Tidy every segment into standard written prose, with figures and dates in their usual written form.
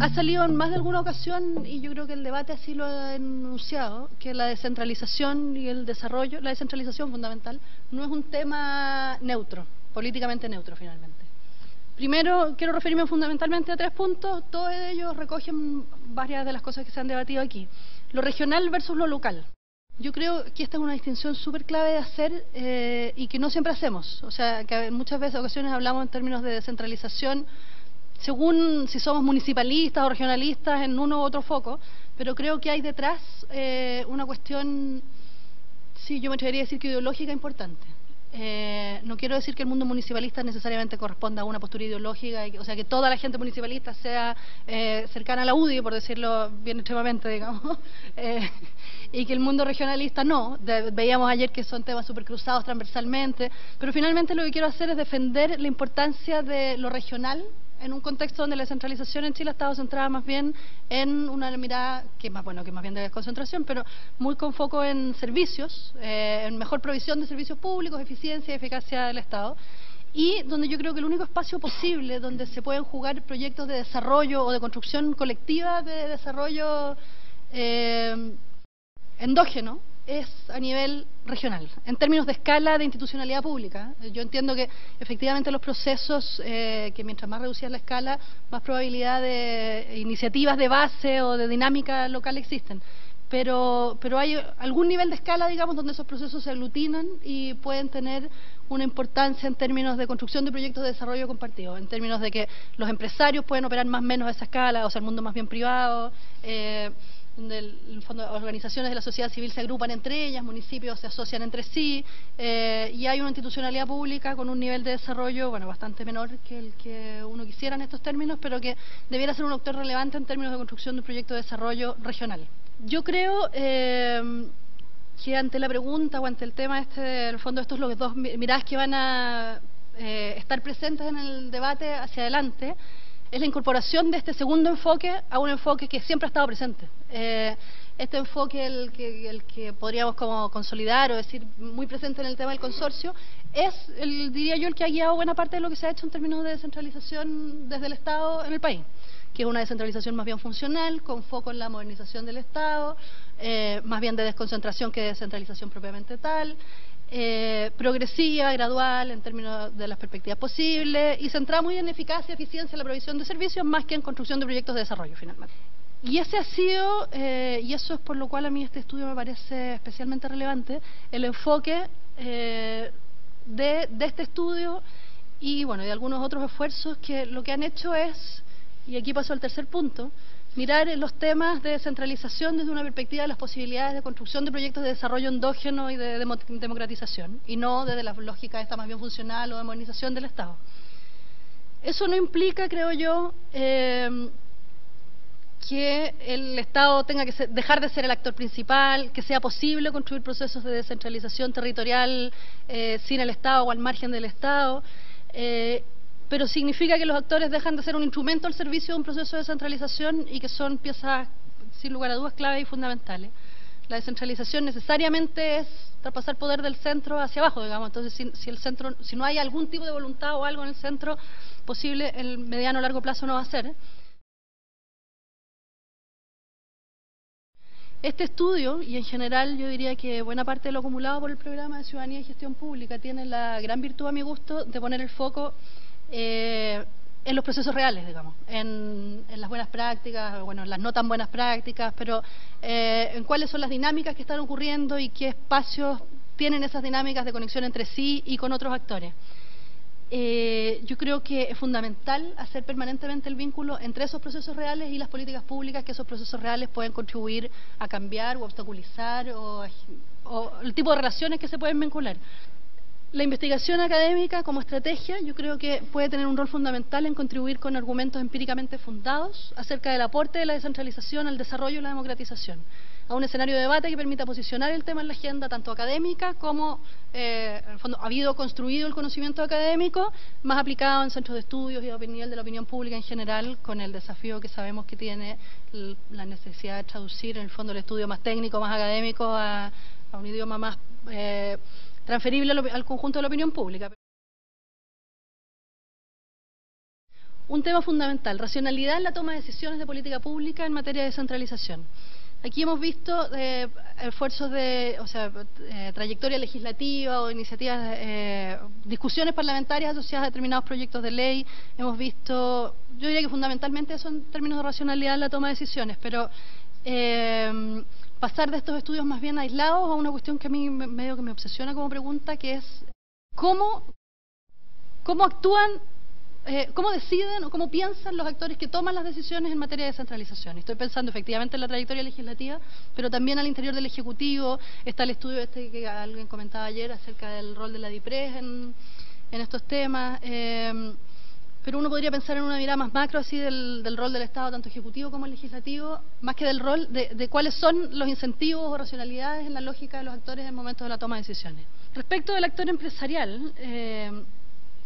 Ha salido en más de alguna ocasión, y yo creo que el debate así lo ha enunciado, que la descentralización y el desarrollo, la descentralización fundamental, no es un tema neutro, políticamente neutro finalmente. Primero, quiero referirme fundamentalmente a 3 puntos, todos ellos recogen varias de las cosas que se han debatido aquí. Lo regional versus lo local. Yo creo que esta es una distinción súper clave de hacer y que no siempre hacemos. O sea, que muchas veces, ocasiones hablamos en términos de descentralización, según si somos municipalistas o regionalistas en uno u otro foco, pero creo que hay detrás una cuestión, sí, yo me atrevería a decir que ideológica importante. No quiero decir que el mundo municipalista necesariamente corresponda a una postura ideológica, o sea, que toda la gente municipalista sea cercana a la UDI, por decirlo bien extremamente, digamos, y que el mundo regionalista no. Veíamos ayer que son temas súper cruzados transversalmente, pero finalmente lo que quiero hacer es defender la importancia de lo regional en un contexto donde la descentralización en Chile ha estado centrada más bien en una mirada que más bien de desconcentración, pero muy con foco en servicios, en mejor provisión de servicios públicos, eficiencia y eficacia del Estado, y donde yo creo que el único espacio posible donde se pueden jugar proyectos de desarrollo o de construcción colectiva de desarrollo endógeno es a nivel regional, en términos de escala de institucionalidad pública. Yo entiendo que efectivamente los procesos, que mientras más reducida la escala, más probabilidad de iniciativas de base o de dinámica local existen. Pero hay algún nivel de escala, digamos, donde esos procesos se aglutinan y pueden tener una importancia en términos de construcción de proyectos de desarrollo compartido, en términos de que los empresarios pueden operar más o menos a esa escala, o sea, el mundo más bien privado, donde en el fondo organizaciones de la sociedad civil se agrupan entre ellas, municipios se asocian entre sí, y hay una institucionalidad pública con un nivel de desarrollo, bueno, bastante menor que el que uno quisiera en estos términos, pero que debiera ser un actor relevante en términos de construcción de un proyecto de desarrollo regional. Yo creo que ante la pregunta o ante el tema en el fondo estos son los 2 miradas que van a estar presentes en el debate hacia adelante, es la incorporación de este segundo enfoque a un enfoque que siempre ha estado presente. Este enfoque, el que podríamos como consolidar o decir muy presente en el tema del consorcio, es, diría yo, el que ha guiado buena parte de lo que se ha hecho en términos de descentralización desde el Estado en el país, que es una descentralización más bien funcional, con foco en la modernización del Estado, más bien de desconcentración que de descentralización propiamente tal, progresiva, gradual en términos de las perspectivas posibles y centrada muy en eficacia, eficiencia en la provisión de servicios más que en construcción de proyectos de desarrollo finalmente. Y ese ha sido, y eso es por lo cual a mí este estudio me parece especialmente relevante, el enfoque de este estudio y bueno, de algunos otros esfuerzos que lo que han hecho es, y aquí paso al tercer punto, mirar los temas de descentralización desde una perspectiva de las posibilidades de construcción de proyectos de desarrollo endógeno y de democratización, y no desde la lógica esta más bien funcional o de modernización del Estado. Eso no implica, creo yo, que el Estado tenga que dejar de ser el actor principal, que sea posible construir procesos de descentralización territorial sin el Estado o al margen del Estado, pero significa que los actores dejan de ser un instrumento al servicio de un proceso de descentralización y que son piezas, sin lugar a dudas, claves y fundamentales. La descentralización necesariamente es traspasar poder del centro hacia abajo, digamos. Entonces, si no hay algún tipo de voluntad o algo en el centro posible, en el mediano o largo plazo no va a ser. Este estudio, y en general yo diría que buena parte de lo acumulado por el Programa de Ciudadanía y Gestión Pública, tiene la gran virtud, a mi gusto, de poner el foco en los procesos reales, digamos, en las buenas prácticas, bueno, en las no tan buenas prácticas, pero en cuáles son las dinámicas que están ocurriendo y qué espacios tienen esas dinámicas de conexión entre sí y con otros actores. Yo creo que es fundamental hacer permanentemente el vínculo entre esos procesos reales y las políticas públicas que esos procesos reales pueden contribuir a cambiar o obstaculizar o el tipo de relaciones que se pueden vincular. La investigación académica como estrategia yo creo que puede tener un rol fundamental en contribuir con argumentos empíricamente fundados acerca del aporte de la descentralización al desarrollo y la democratización, a un escenario de debate que permita posicionar el tema en la agenda tanto académica como, en el fondo, ha habido construido el conocimiento académico más aplicado en centros de estudios y a nivel de la opinión pública en general, con el desafío que sabemos que tiene la necesidad de traducir en el fondo el estudio más técnico, más académico a un idioma más transferible al conjunto de la opinión pública. un tema fundamental, racionalidad en la toma de decisiones de política pública en materia de descentralización. Aquí hemos visto esfuerzos de, trayectoria legislativa o iniciativas, discusiones parlamentarias asociadas a determinados proyectos de ley. Hemos visto, yo diría que fundamentalmente son términos de racionalidad en la toma de decisiones, pero pasar de estos estudios más bien aislados a una cuestión que a mí medio que me obsesiona como pregunta, que es cómo actúan, cómo deciden o cómo piensan los actores que toman las decisiones en materia de descentralización. Estoy pensando efectivamente en la trayectoria legislativa, pero también al interior del Ejecutivo. Está el estudio este que alguien comentaba ayer acerca del rol de la DIPRES en estos temas. Pero uno podría pensar en una mirada más macro así del rol del Estado, tanto ejecutivo como legislativo, más que del rol de cuáles son los incentivos o racionalidades en la lógica de los actores en el momento de la toma de decisiones. Respecto del actor empresarial,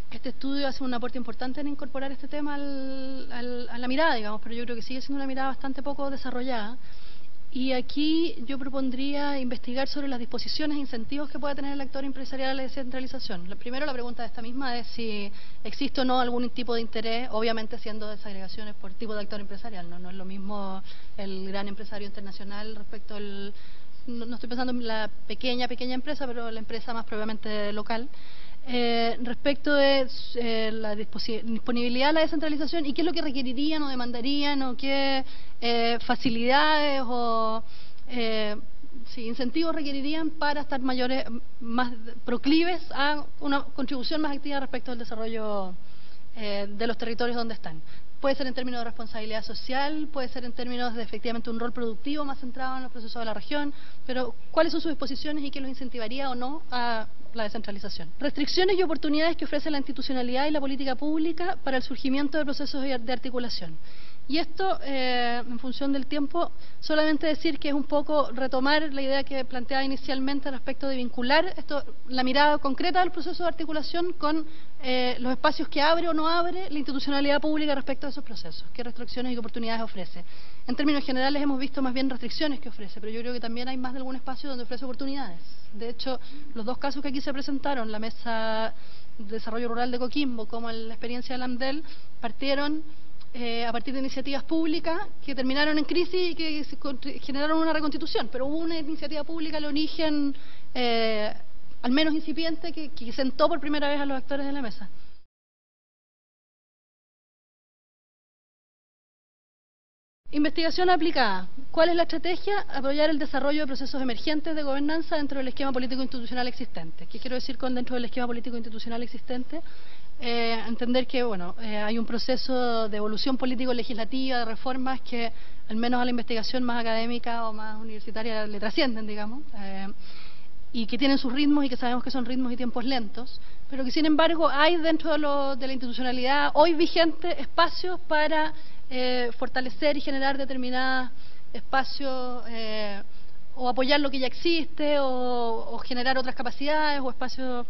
este estudio hace un aporte importante en incorporar este tema a la mirada, digamos, pero yo creo que sigue siendo una mirada bastante poco desarrollada. Y aquí yo propondría investigar sobre las disposiciones e incentivos que pueda tener el actor empresarial a la descentralización. Primero, la pregunta de esta misma es si existe o no algún tipo de interés, obviamente haciendo desagregaciones por tipo de actor empresarial. No es lo mismo el gran empresario internacional respecto al... No estoy pensando en la pequeña empresa, pero la empresa más propiamente local. Respecto de la disponibilidad a la descentralización y qué es lo que requerirían o demandarían o qué facilidades o incentivos requerirían para estar más proclives a una contribución más activa respecto al desarrollo de los territorios donde están. Puede ser en términos de responsabilidad social, puede ser en términos de efectivamente un rol productivo más centrado en los procesos de la región, pero ¿cuáles son sus disposiciones y qué los incentivaría o no a la descentralización? Restricciones y oportunidades que ofrece la institucionalidad y la política pública para el surgimiento de procesos de articulación. Y esto, en función del tiempo, solamente decir que es un poco retomar la idea que planteaba inicialmente respecto de vincular la mirada concreta del proceso de articulación con los espacios que abre o no abre la institucionalidad pública respecto a esos procesos, qué restricciones y qué oportunidades ofrece. En términos generales hemos visto más bien restricciones que ofrece, pero yo creo que también hay más de algún espacio donde ofrece oportunidades. De hecho, los dos casos que aquí se presentaron, la Mesa de Desarrollo Rural de Coquimbo como la experiencia de Lamdel, partieron a partir de iniciativas públicas que terminaron en crisis y que generaron una reconstitución, pero hubo una iniciativa pública al origen, al menos incipiente, que sentó por primera vez a los actores de la mesa. Investigación aplicada. ¿Cuál es la estrategia? Apoyar el desarrollo de procesos emergentes de gobernanza dentro del esquema político institucional existente. ¿Qué quiero decir con dentro del esquema político institucional existente? Entender que hay un proceso de evolución político-legislativa, de reformas que al menos a la investigación más académica o más universitaria le trascienden, digamos, y que tienen sus ritmos y que sabemos que son ritmos y tiempos lentos, pero que sin embargo hay dentro de la institucionalidad hoy vigente espacios para fortalecer y generar determinados espacios o apoyar lo que ya existe o generar otras capacidades o espacios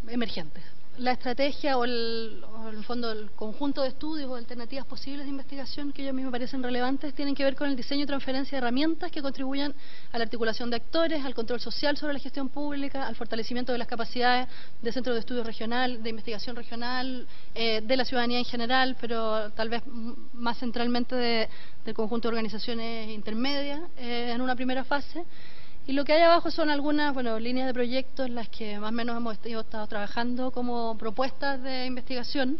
emergentes. La estrategia o en el fondo el conjunto de estudios o alternativas posibles de investigación que a mí me parecen relevantes tienen que ver con el diseño y transferencia de herramientas que contribuyan a la articulación de actores, al control social sobre la gestión pública, al fortalecimiento de las capacidades de centros de estudio regional, de investigación regional, de la ciudadanía en general, pero tal vez más centralmente del conjunto de organizaciones intermedias en una primera fase. Y lo que hay abajo son algunas líneas de proyectos en las que más o menos hemos estado trabajando como propuestas de investigación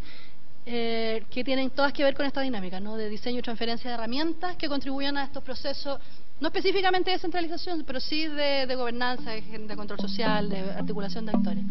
que tienen todas que ver con esta dinámica, ¿no? De diseño y transferencia de herramientas que contribuyan a estos procesos, no específicamente de descentralización, pero sí de gobernanza, de control social, de articulación de actores.